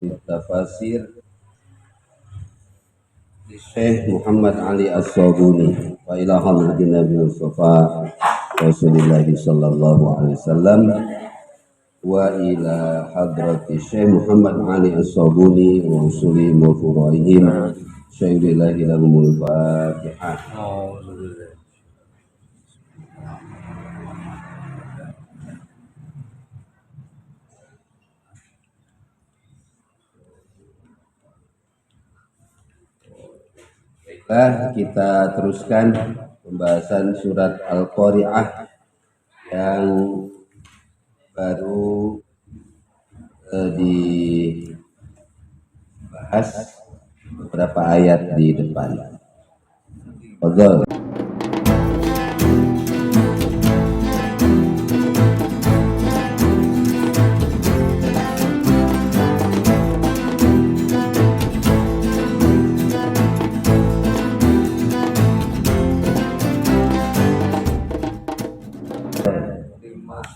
Tafasir Syekh Muhammad Ali As-Sabuni wa ila hadratin Nabi Mustafa Rasulullah sallallahu alaihi wasallam wa ila hadrati Syekh Muhammad Ali As-Sabuni wa usuli wa furu'ihim syaidillahi lahumul Fatihah. Kita teruskan pembahasan surat Al-Qari'ah yang baru dibahas beberapa ayat di depan. Fadhal.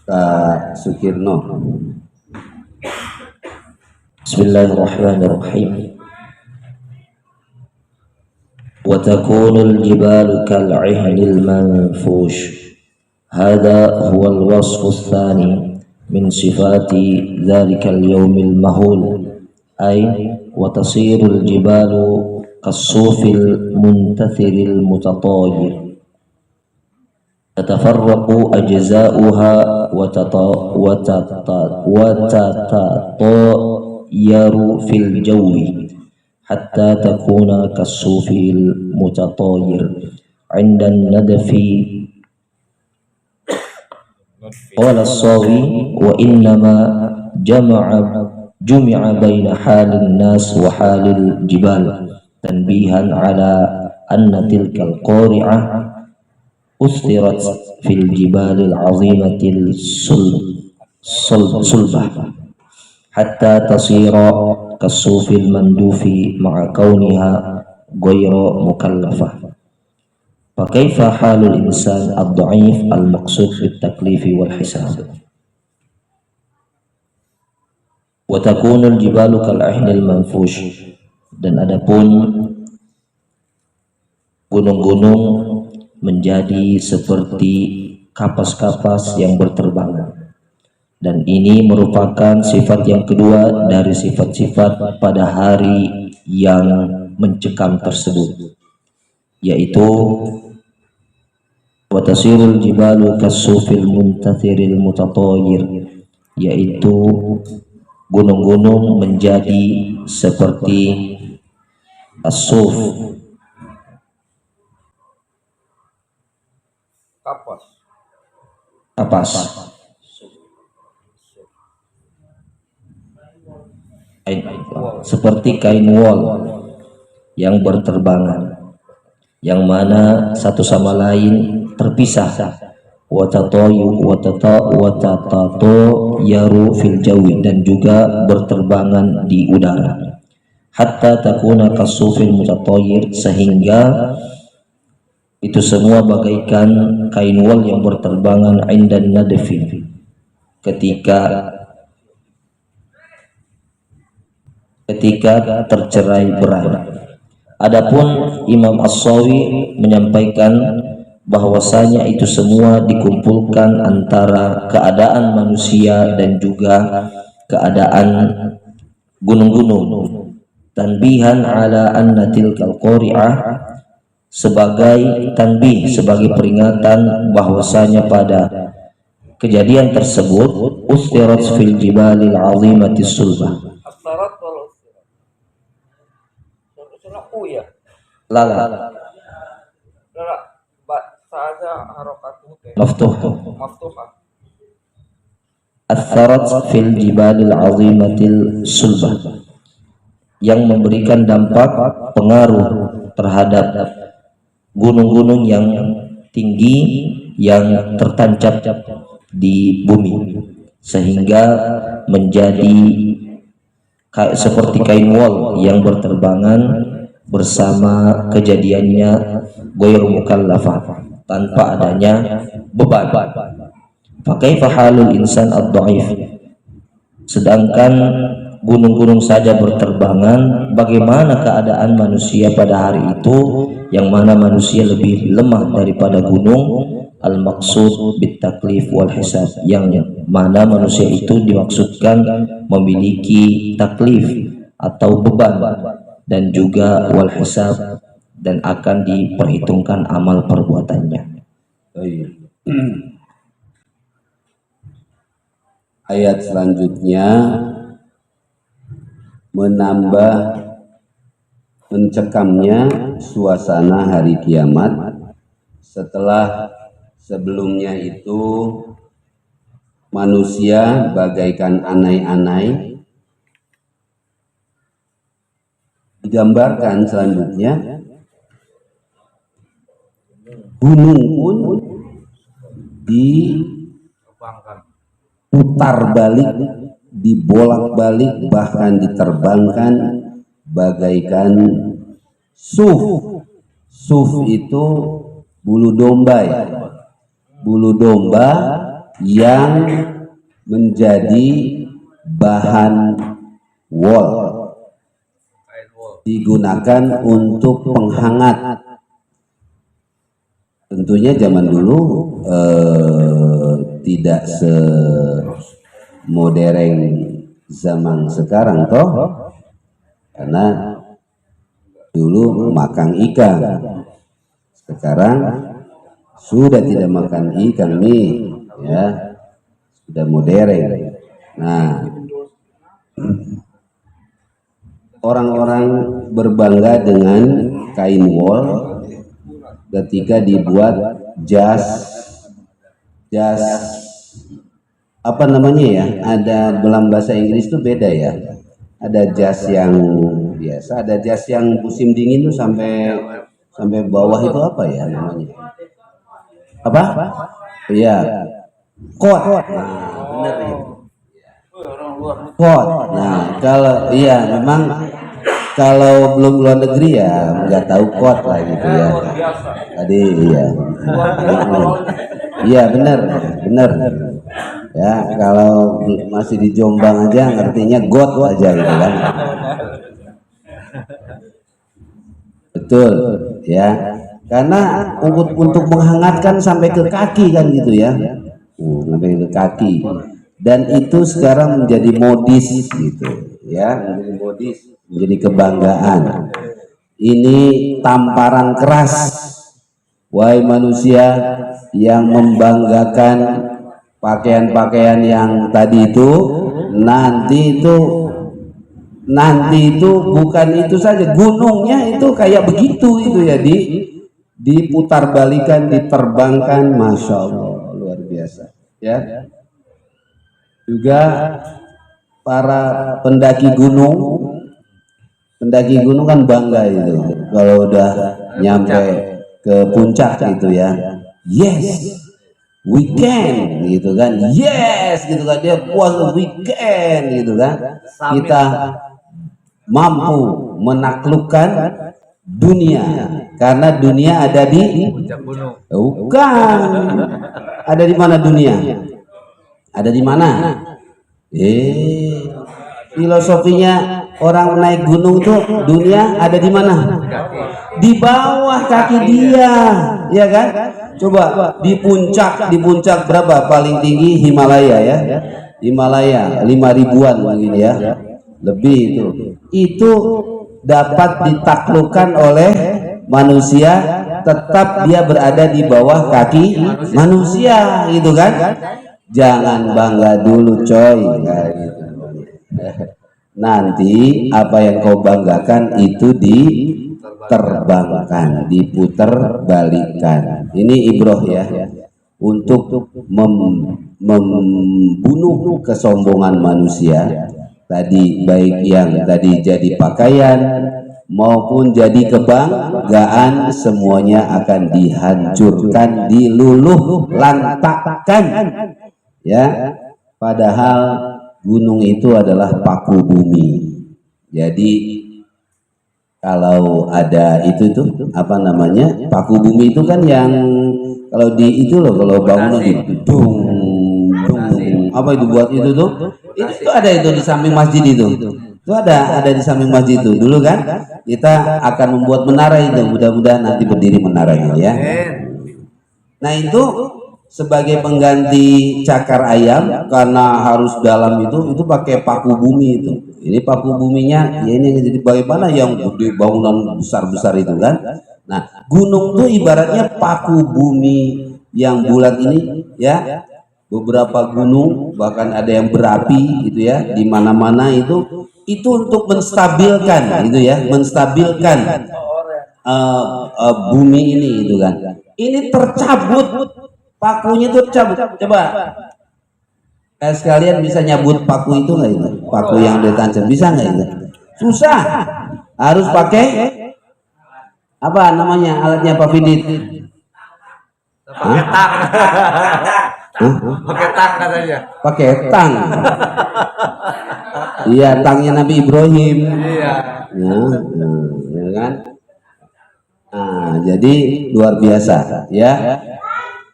Pak Sukirno. Bismillahirrahmanirrahim. Wa takunul jibalu kal'ihnil manfush. Hadha huwa al-wasfu ats-tsani min sifati dzalikal yawmil mahul. Ay wa tasirul jibalu kas-sufil muntathiril mutatayir. تتفرق أجزاؤها وتتطاير في الجو حتى تكون كالصوف المتطاير عند الندف. قال الصاوي وإنما جمع بين حال الناس وحال الجبال تنبيها على أن تلك القارعة أثرت في الجبال العظيمة الصلبة حتى تصير كالصوف المندوف مع كونها غير مكلفة. فكيف حال الإنسان الضعيف المقصود بالتكليف والحساب؟ وتكون الجبال كالعهن المنفوش. Dan adapun gunung-gunung menjadi seperti kapas-kapas yang berterbangan, dan ini merupakan sifat yang kedua dari sifat-sifat pada hari yang mencekam tersebut, yaitu watasirul jibalu kasufil muntathiril mutatayir, yaitu gunung-gunung menjadi seperti as-suf, kapas, seperti kain wol yang berterbangan, yang mana satu sama lain terpisah. Watatayaru fil jawi, dan juga berterbangan di udara. Hatta takuna kasufil mutatayir, sehingga itu semua bagaikan kain wol yang berterbangan indan nadfi, ketika tercerai berai. Adapun Imam As-Sawi menyampaikan bahwasanya itu semua dikumpulkan antara keadaan manusia dan juga keadaan gunung-gunung. Tanbihan ala anna tilkal qari'ah, sebagai tanbih, sebagai peringatan bahwasanya pada kejadian tersebut ustirat fil jibalil azimati sulbah. Lala maftuhah. Atharat fil jibalil azimatil sulbah, yang memberikan dampak pengaruh terhadap gunung-gunung yang tinggi yang tertancap di bumi, sehingga menjadi seperti kain wol yang berterbangan bersama kejadiannya ghairu mukallafah, tanpa adanya beban. Fa kaifa halul insan ad-dhaif, sedangkan gunung-gunung saja berterbangan, bagaimana keadaan manusia pada hari itu, yang mana manusia lebih lemah daripada gunung? Al-maqsud bitaklif wal hisab, yang mana manusia itu dimaksudkan memiliki taklif atau beban, dan juga wal hisab, dan akan diperhitungkan amal perbuatannya. Ayat selanjutnya menambah mencekamnya suasana hari kiamat setelah sebelumnya itu manusia bagaikan anai-anai. Digambarkan selanjutnya gunung pun diputar balik, dibolak-balik, bahkan diterbangkan bagaikan suf. Suf itu bulu domba ya. Bulu domba yang menjadi bahan wol, digunakan untuk penghangat. Tentunya zaman dulu tidak semodern zaman sekarang toh, karena dulu makan ikan, sekarang sudah tidak makan ikan nih ya, sudah modern. Nah, orang-orang berbangga dengan kain wol ketika dibuat jas apa namanya ya, ada dalam bahasa Inggris itu beda ya, ada jas yang biasa, ada jas yang musim dingin tuh sampai bawah itu apa ya namanya, apa? Iya, kot. Nah, benar itu. Kot. Nah, kalau iya memang kalau belum luar negeri ya nggak tahu kot lah gitu ya. Tadi iya. Iya benar. Ya, kalau masih di Jombang aja ngertinya got aja gitu kan. Betul, ya. Karena untuk menghangatkan sampai ke kaki kan gitu ya, sampai ke kaki, dan itu sekarang menjadi modis gitu ya, menjadi modis, menjadi kebanggaan. Ini tamparan keras, wahai manusia yang membanggakan pakaian-pakaian yang tadi itu, nanti itu bukan itu saja, gunungnya itu kayak begitu itu ya, diputar balikan, diterbangkan, masya Allah, luar biasa ya. Juga para pendaki gunung kan bangga itu kalau udah nyampe ke puncak itu ya, yes we can gitu kan, yes gitu kan, dia puas, we can gitu kan, kita mampu menaklukkan dunia, karena dunia ada di bukan, ada di mana dunia, ada di mana? Filosofinya orang naik gunung tuh, dunia ada di mana? Di bawah kaki dia, ya kan? Coba di puncak berapa paling tinggi? Himalaya ya, Himalaya 5.000-an mungkin ya, lebih itu dapat ditaklukkan oleh manusia, tetap dia berada di bawah kaki manusia gitu kan. Jangan bangga dulu coy, kayak gitu. Nanti apa yang kau banggakan itu diterbangkan, diputar balikan. Ini ibroh ya, untuk membunuh kesombongan manusia tadi, baik yang tadi jadi pakaian maupun jadi kebanggaan, semuanya akan dihancurkan, diluluh lantakkan ya. Padahal gunung itu adalah paku bumi. Jadi kalau ada itu tuh apa namanya, paku bumi itu kan yang kalau di itu loh, kalau bangunan itu dung apa itu buat itu tuh Itu ada itu di samping masjid itu. Itu ada di samping masjid itu. Dulu kan kita akan membuat menara itu. Mudah-mudahan nanti berdiri menaranya ya. Nah itu sebagai pengganti cakar ayam karena harus dalam itu pakai paku bumi itu. Ini paku buminya ya ini jadi bagaimana yang gede bangunan besar-besar itu kan. Nah gunung itu ibaratnya paku bumi yang bulat ini ya. Beberapa gunung bahkan ada yang berapi gitu ya, di mana-mana itu untuk menstabilkan itu ya, menstabilkan bumi ini itu kan. Ini tercabut pakunya itu tercabut. Coba sekalian bisa nyabut paku itu nggak itu? Paku yang ditancap bisa nggak itu? Susah. Harus pakai apa namanya alatnya Pak Fidit? Pakai tang. Pakai tang katanya. Pakai tang. Iya, tangnya Nabi Ibrahim. Iya. Ya kan? Nah, jadi luar biasa ya.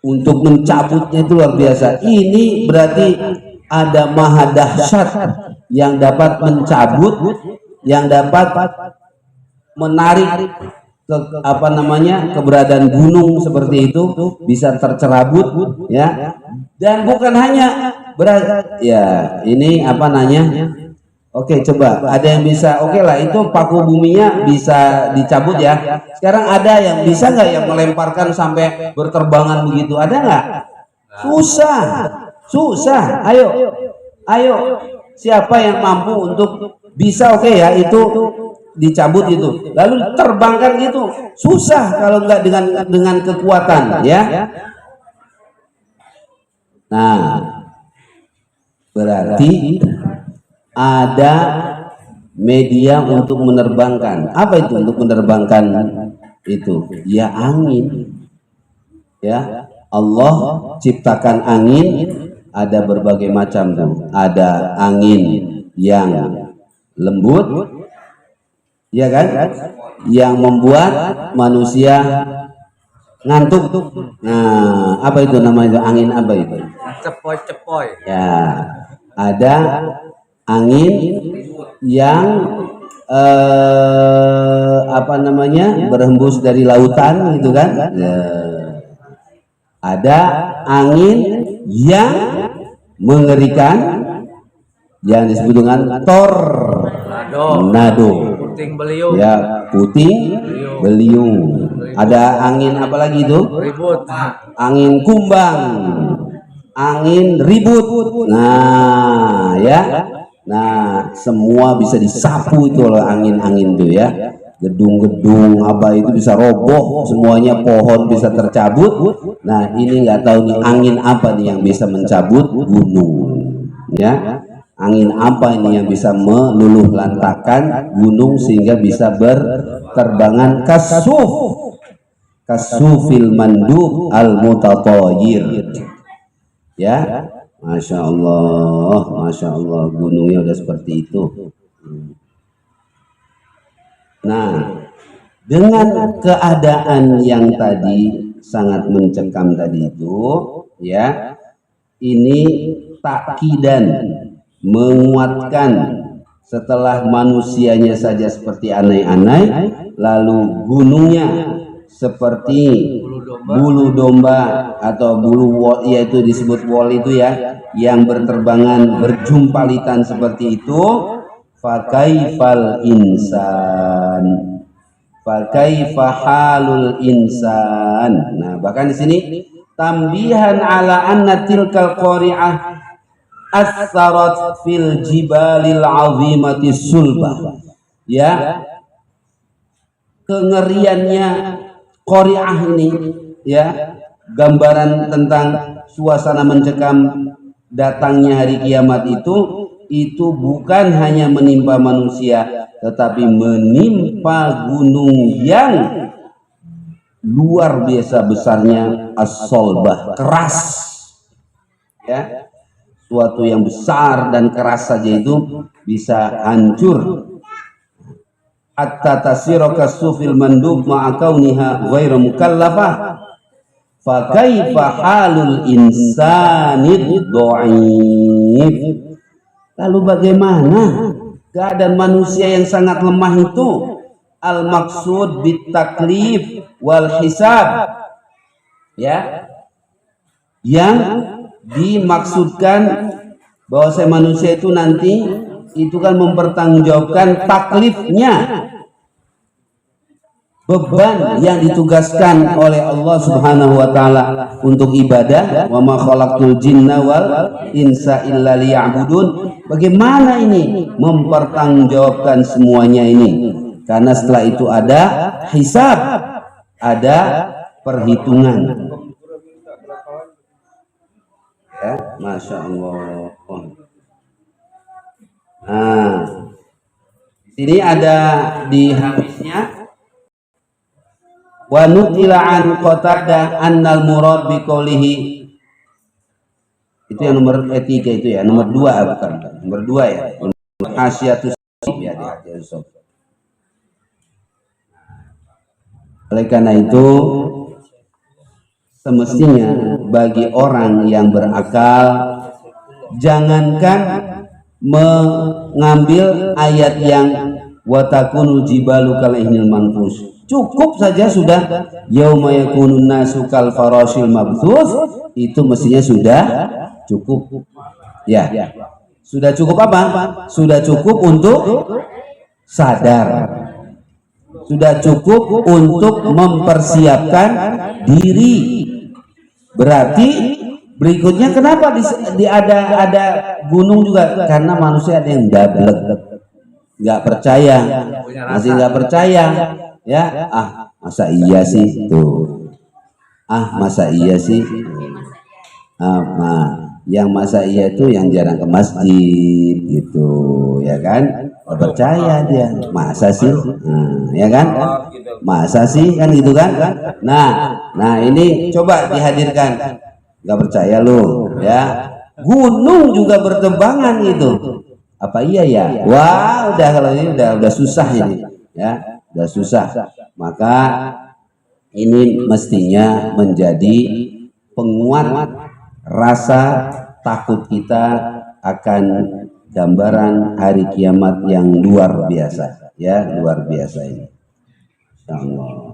Untuk mencabutnya itu luar biasa. Ini berarti ada maha dahsyat yang dapat mencabut, yang dapat menarik ke apa namanya keberadaan gunung seperti itu bisa tercerabut ya. Dan bukan hanya ya ini apa namanya. Oke, coba ada yang bisa. Oke lah, itu paku buminya bisa dicabut ya. Sekarang ada yang bisa nggak yang melemparkan sampai berterbangan begitu? Ada nggak? Susah. Ayo. Siapa yang mampu untuk bisa? Oke ya, itu dicabut itu. Lalu terbangkan itu susah kalau nggak dengan kekuatan ya. Nah, berarti ada media untuk menerbangkan. Apa itu untuk menerbangkan itu? Ya angin. Ya, Allah ciptakan angin ada berbagai macam tuh. Ada angin yang lembut, ya kan? Yang membuat manusia ngantuk. Nah, apa itu namanya? Angin apa itu? Cepoi-cepoi. Ya, ada angin yang apa namanya berhembus dari lautan gitu kan ya. Ada angin yang mengerikan yang disebut dengan tornado Puting beliung. ya, puting beliung. Ada angin apa lagi itu? Ribut. Angin kumbang, angin ribut. Nah ya, nah semua bisa disapu itu oleh angin-angin itu ya. Gedung-gedung apa itu bisa roboh semuanya, pohon bisa tercabut. Nah ini nggak tahu nih angin apa nih yang bisa mencabut gunung ya. Angin apa ini yang bisa meluluh lantakan gunung sehingga bisa berterbangan? Kasufil mandub al mutatoyir ya. Masya Allah gunungnya udah seperti itu. Nah dengan keadaan yang tadi sangat mencekam tadi itu ya, ini takkidan menguatkan setelah manusianya saja seperti anai-anai, lalu gunungnya seperti bulu domba atau bulu yaitu disebut wol itu ya, yang berterbangan berjumpalitan seperti itu. Fakaifal insan, fakaifa halul insan. Nah bahkan di sini tambihan ala anna tilkal qari'ah atharat fil jibalil azimati sulbah ya. Kengeriannya qari'ah ini ya, gambaran tentang suasana mencekam datangnya hari kiamat itu bukan hanya menimpa manusia tetapi menimpa gunung yang luar biasa besarnya, as-solbah, keras ya. Suatu yang besar dan keras saja itu bisa hancur. Hatta tasira kasufil mandub ma'a kauniha ghairu mukallafah. Fa kaifa halul insanid dhaif. Lalu bagaimana keadaan manusia yang sangat lemah itu? Al-maksud bitaklif wal hisab, ya, yang dimaksudkan bahwa manusia itu nanti itu kan mempertanggungjawabkan taklifnya, beban yang ditugaskan oleh Allah Subhanahu wa taala untuk ibadah. Wa ma khalaqtul jinna wal insa illa liya'budun. Bagaimana ini mempertanggungjawabkan semuanya ini? Karena setelah itu ada hisab, ada perhitungan. Ya, Masya Allah. Nah, di sini ada di hadisnya wa nutila an Qatadah annal murad biqaulihi, itu yang nomor 3 itu ya, nomor 2 bukan, nomor 2 ya, hasyiatus ya, oleh karena itu semestinya bagi orang yang berakal jangankan mengambil ayat yang watakunu jibalu kalaihil manfus, cukup saja sudah yauma yakunun nasu kal farasil mabthus, itu mestinya sudah cukup ya. Sudah cukup apa? Sudah cukup untuk sadar, sudah cukup untuk mempersiapkan diri. Berarti berikutnya kenapa ada gunung juga? Karena manusia ada yang dablek, nggak percaya, masih nggak percaya, ya. Masa iya sih tuh, masa iya sih. Yang masa iya itu yang jarang ke masjid gitu, ya kan? Percaya dia, masa sih, ya kan? Masa sih kan gitu kan? Nah ini coba dihadirkan, nggak percaya lu, ya? Gunung juga bertebangan itu, apa iya ya? Wah, udah kalau ini udah susah ini, ya, udah susah. Maka ini mestinya menjadi penguat rasa takut kita akan gambaran hari kiamat yang luar biasa, ya, luar biasa ini. Insyaallah.